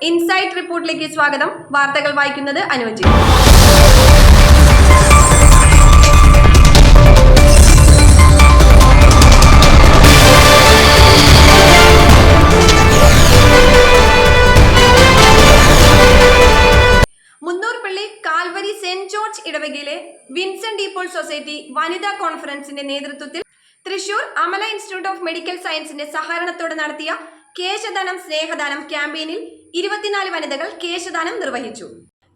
Insight റിപ്പോർട്ടിലേക്ക് സ്വാഗതം. വാർത്തകൾ വായിക്കുന്നത് അനുജി. മുന്നൂർപള്ളി കാൽവരി സെന്റ് ജോർജ് ഇടവകയിലെ വിൻസെന്റ് ഡി പോൾ സൊസൈറ്റി വനിതാ കോൺഫറൻസിന്റെ നേതൃത്വത്തിൽ Thrissur Amala institute of medical സയൻസിന്റെ സഹകരണത്തോടെ നടത്തിയ കേശദാനം സ്നേഹദാനം ക്യാമ്പയിനിൽ 24 വനിതകൾ കേശദാനം നിർവഹിച്ചു.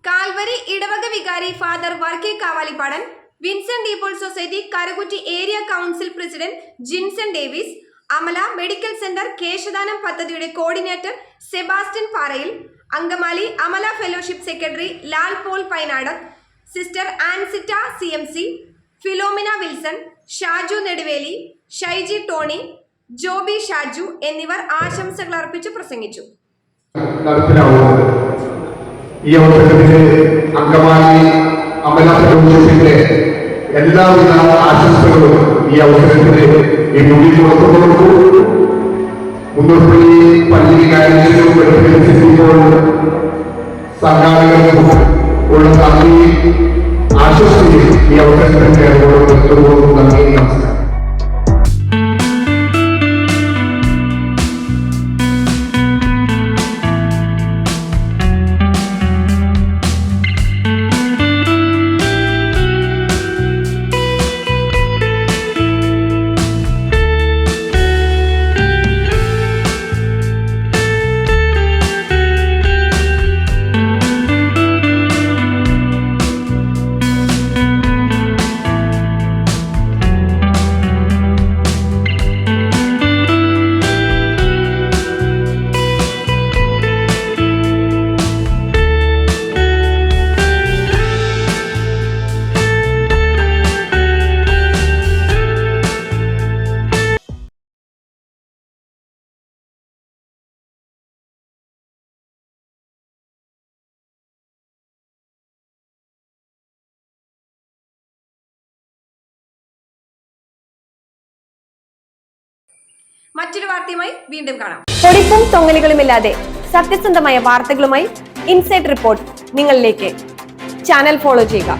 കാൽവരി ഇടവക വികാരി father Varkey Kavalippadan, Vincent de Paul society Karakutty area council president Jinson Davis, Amala medical centre കേശദാനം പദ്ധതിയുടെ coordinator Sebastian Parayil, Angamaly Amala fellowship secretary Lal Paul Painadu, sister Ancitta CMC, Philomina Wilson, Shaju Neduveli, Shaiji Tony, Joby Shaju എന്നിവർ ആശംസകൾ അർപ്പിച്ച് പ്രസംഗിച്ചു. ഈ അവസരത്തിൽ അങ്കമാലി അമല ഫെലോഷിപ്പിന്റെ എല്ലാവിധ ആശംസകളും ഈ അവസരത്തിൽ ഈ മുന്നിൽ കൊടുത്തു. മുന്നൂർപ്പള്ളി പള്ളി വികാരികളും സംഘാടകർക്കും ഉള്ള നന്ദി ആശ്വസിക്കുകയും ഈ അവസരത്തിൽ നന്ദി. നമസ്കാരം. മറ്റൊരു വാർത്തയുമായി വീണ്ടും കാണാം. പൊടിപ്പും തൊങ്ങലുകളുമില്ലാതെ സത്യസന്ധമായ വാർത്തകളുമായി ഇൻസൈറ്റ് റിപ്പോർട്ട് നിങ്ങളിലേക്ക്. ചാനൽ ഫോളോ ചെയ്യുക.